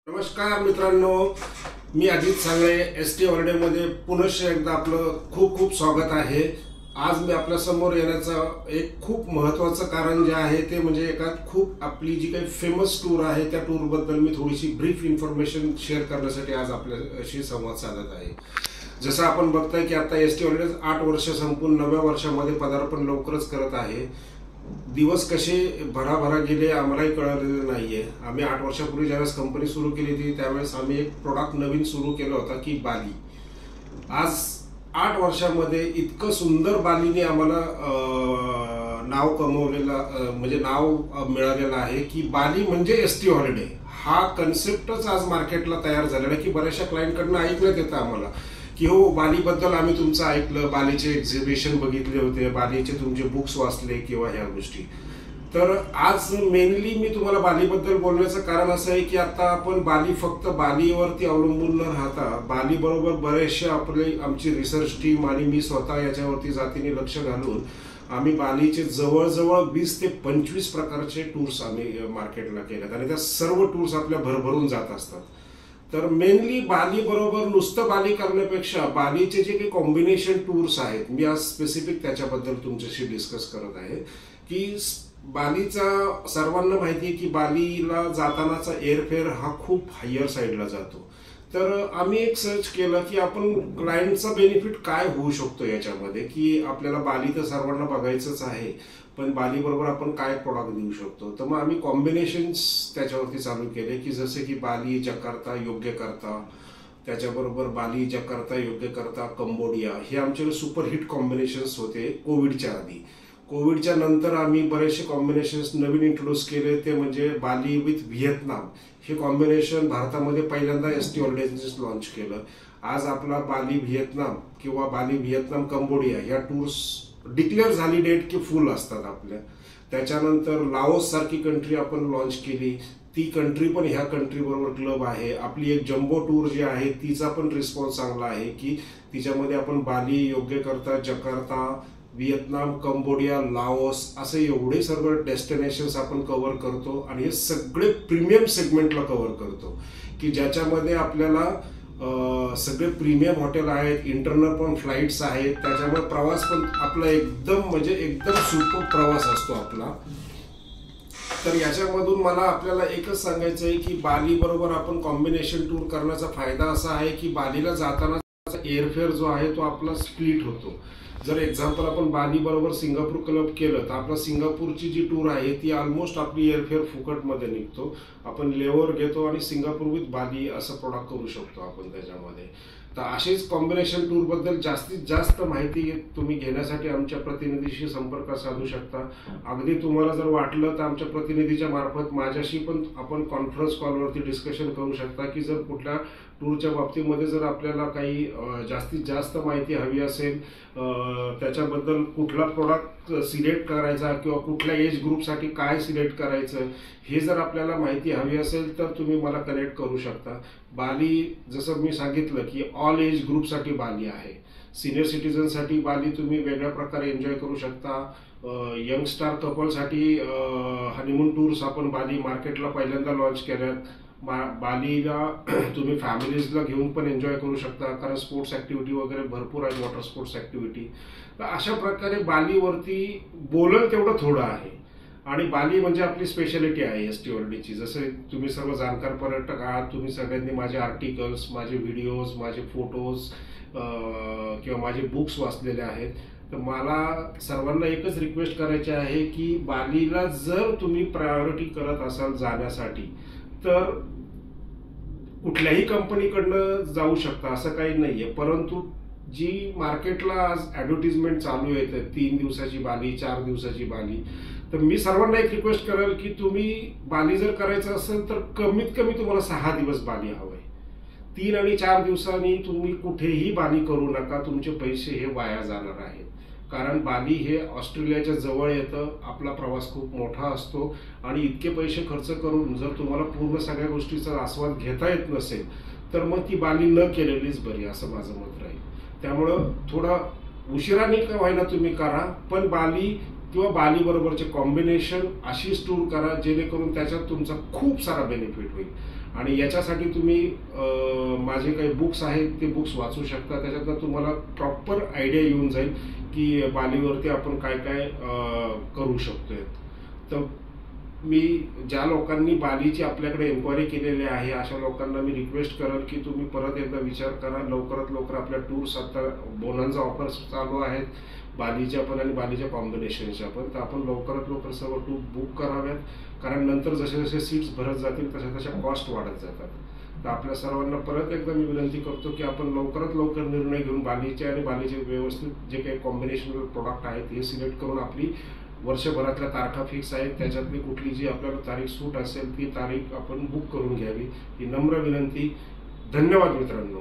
नमस्कार मित्रांनो, मी अजित सांगळे एसटी हॉलिडेमध्ये पुनश्च एकदा आपलं खूप खूप स्वागत आहे। आज मी आपल्या समोर येण्याचं एक खूप महत्त्वाचं कारण जे आहे ते म्हणजे एका खूप आपली जी काही फेमस टूर आहे त्या टूरबद्दल मी थोडीशी ब्रीफ इन्फॉर्मेशन शेअर करण्यासाठी आज आपल्याशी संवाद साधत आहे। जसं आपण बघताय की आता एसटी हॉलिडेज 8 वर्ष संपून 9व्या वर्षामध्ये पदार्पण लवकरच करत आहे। दिवस कसे भराभरा गेले आम्हालाही कळलेलं नाहीये। आम्ही 8 वर्षापूर्वी ज्यावेळेस कंपनी सुरू केली होती त्यावेळेस आम्ही एक प्रोडक्ट नवीन सुरू केला होता की बाली। आज 8 वर्षामध्ये इतकं सुंदर बालीने आम्हाला नाव कमवलेलं म्हणजे नाव मिळालेलं आहे की बाली म्हणजे एसटी हॉलिडे हा कन्सेप्टच आज मार्केटला तयार झालेला आहे की बऱ्याचशा क्लायंटकडनं ऐकण्यात येतं आम्हाला की हो बालीबद्दल आम्ही तुमचं ऐकलं, बालीचे एक्झिबिशन बघितले होते, बालीचे तुमचे बुक्स वाचले किंवा ह्या गोष्टी। तर आज मेनली मी तुम्हाला बालीबद्दल बोलण्याचं कारण असं आहे की आता आपण बाली फक्त बालीवरती अवलंबून न राहता बाली बरोबर बरेचसे आमची रिसर्च टीम आणि मी स्वतः याच्यावरती जातीने लक्ष घालून आम्ही बालीचे जवळजवळ 20 ते 25 प्रकारचे टूर्स आम्ही मार्केटला केलेत आणि त्या सर्व टूर्स आपल्या भरभरून जात असतात। तर मेनली बाली बरोबर नुसतं बाली करण्यापेक्षा बालीचे जे काही कॉम्बिनेशन टूर्स आहेत मी आज स्पेसिफिक त्याच्याबद्दल तुमच्याशी डिस्कस करत आहे की बालीचा सर्वांना माहिती आहे की बालीला जातानाचा एअरफेअर हा खूप हायर साईडला जातो। तर आम्ही एक सर्च केलं की आपण क्लायंटचा बेनिफिट काय होऊ शकतो याच्यामध्ये की आपल्याला बाली तर सर्वांना बघायचंच आहे पण बाली बरोबर आपण काय प्रोडक्ट देऊ शकतो। तर मग आम्ही कॉम्बिनेशन्स त्याच्यावरती चालू केले की जसे की बाली जकार्ता योग्यकर्ता, त्याच्याबरोबर बाली जकार्ता योग्यकर्ता कंबोडिया हे आमचे सुपरहिट कॉम्बिनेशन्स होते कोविडच्या आधी। कोविडच्या नंतर आम्ही बरेचसे कॉम्बिनेशन्स नवीन इंट्रोड्यूस केले ते म्हणजे बाली विथ व्हिएतनाम हे कॉम्बिनेशन भारतामध्ये पहिल्यांदा एसटी हॉलिडेजनेच लॉन्च केलं। आज आपला बाली व्हिएतनाम किंवा बाली व्हिएतनाम कंबोडिया या टूर्स डिक्लेअर झाली डेट की फुल असतात आपल्या। त्याच्यानंतर लाओस सारखी कंट्री आपण लॉन्च केली, ती कंट्री पण ह्या कंट्री बरोबर क्लब आहे। आपली एक जम्बो टूर जी आहे तिचा पण रिस्पॉन्स चांगला आहे की तिच्यामध्ये आपण बाली Yogyakarta Jakarta Vietnam Cambodia Laos असे एवढे सर्व डेस्टिनेशन्स आपण कव्हर करतो आणि हे सगळे प्रीमियम सेगमेंटला कव्हर करतो की ज्याच्यामध्ये आपल्याला सगळे प्रीमियम हॉटेल आहेत, इंटरनल पण फ्लाइट्स आहेत, त्याच्यामुळे प्रवास पण आपला एकदम सुपर प्रवास असतो आपला। तर याच्यामधून मला आपल्याला एकच सांगायचं आहे की बाली बरोबर आपण कॉम्बिनेशन टूर करण्याचा फायदा असा आहे की बालीला जाताना एअरफेअर जो आहे तो आपला स्प्लिट होतो। जर एक्झाम्पल आपण बाली बरोबर सिंगापूर क्लब केलं तर आपला सिंगापूरची जी टूर आहे ती ऑलमोस्ट आपली एअरफेअर फुकटमध्ये निघतो। आपण लेवर घेतो आणि सिंगापूर विथ बाली असं प्रोडक्ट करू शकतो आपण त्याच्यामध्ये। तर असेच कॉम्बिनेशन टूर बद्दल जास्तीत जास्त माहिती तुम्ही घेण्यासाठी आमच्या प्रतिनिधीशी संपर्क साधू शकता। अगदी तुम्हाला जर वाटलं तर आमच्या प्रतिनिधीच्या मार्फत माझ्याशी पण आपण कॉन्फरन्स कॉलवरती डिस्कशन करू शकता की जर कुठल्या टूरच्या बाबतीमध्ये जर आपल्याला काही जास्तीत जास्त माहिती हवी असेल, त्याच्याबद्दल कुठला प्रोडक्ट सिलेक्ट करायचा किंवा कुठल्या एज ग्रुपसाठी काय सिलेक्ट करायचं हे जर आपल्याला माहिती हवी असेल तर तुम्ही मला कनेक्ट करू शकता। बाली जसं मी सांगितलं की ऑल एज ग्रुपसाठी बाली आहे। सिनियर सिटीजनसाठी बाली तुम्ही वेगळ्या प्रकारे एन्जॉय करू शकता। यंगस्टार कपलसाठी हनीमून टूर्स आपण बाली मार्केटला पहिल्यांदा लॉन्च केल्यात। बालीला तुम्ही फॅमिलीजला घेऊन पण एन्जॉय करू शकता कारण स्पोर्ट्स ॲक्टिव्हिटी वगैरे भरपूर आहेत, वॉटर स्पोर्ट्स ॲक्टिव्हिटी। तर अशा प्रकारे बालीवरती बोलल तेवढं थोडं आहे आणि बाली म्हणजे आपली स्पेशालिटी आहे एसटी हॉलिडेची। जसे तुम्ही सर्व जाणकार पर्यटक आहात, तुम्ही सगळ्यांनी माझे आर्टिकल्स, माझे व्हिडिओज, माझे फोटोज किंवा माझे बुक्स वाचलेले आहेत। तर मला सर्वांना एकच रिक्वेस्ट करायची आहे की बालीला जर तुम्ही प्रायोरिटी करत असाल जाण्यासाठी तर कुठल्याही कंपनीकडनं जाऊ शकता असं काही नाहीये, परंतु जी मार्केटला आज ॲडव्हर्टिजमेंट चालू आहे 3 दिवसाची बाली, 4 दिवसाची बाली, तर मी सर्वांना एक रिक्वेस्ट करेल की तुम्ही बाली जर करायचं असेल तर कमीत कमी तुम्हाला 6 दिवस बाली हवंय। 3 आणि 4 दिवसांनी तुम्ही कुठेही बाली करू नका, तुमचे पैसे हे वाया जाणार आहेत। कारण बाली हे ऑस्ट्रेलियाच्या जवळ येतं, आपला प्रवास खूप मोठा असतो आणि इतके पैसे खर्च करून जर तुम्हाला पूर्ण सगळ्या गोष्टीचा आस्वाद घेता येत नसेल तर मग ती बाली न केलेलीच बरी असं माझं मत राहील। त्यामुळं थोडा उशिराने का व्हायना तुम्ही करा पण बाली किंवा बाली बरोबरचे कॉम्बिनेशन अशीच टूर करा जेणेकरून त्याच्यात तुमचा खूप सारा बेनिफिट होईल। आणि याच्यासाठी तुम्ही माझे काही बुक्स आहेत ते बुक्स वाचू शकता. त्याच्यातनं तुम्हाला प्रॉपर आयडिया येऊन जाईल की बालीवरती आपण काय काय करू शकतोय. तर मी ज्या लोकांनी बालीची आपल्याकडे एन्क्वायरी केलेली आहे अशा लोकांना मी रिक्वेस्ट करेल की तुम्ही परत एकदा विचार करा. लवकरात लवकर आपल्या टूर्स आता बोनांचा ऑफर्स चालू आहेत बालीच्या पण आणि बालीच्या कॉम्बिनेशनच्या पण. तर आपण लवकरात लवकर सर्व टूर बुक कराव्यात, कारण नंतर जसे जसे सीट्स भरत जातील तशा तशा कॉस्ट वाढत जातात. तर आपल्या सर्वांना परत एकदा मी विनंती करतो की आपण लवकरात लवकर निर्णय घेऊन बालीचे आणि बालीचे व्यवस्थित जे काही कॉम्बिनेशनल प्रोडक्ट आहेत हे सिलेक्ट करून आपली वर्षभरातल्या तारखा फिक्स आहेत त्याच्यातली कुठली जी आपल्याला तारीख सूट असेल ती तारीख आपण बुक करून घ्यावी ही नम्र विनंती. धन्यवाद मित्रांनो.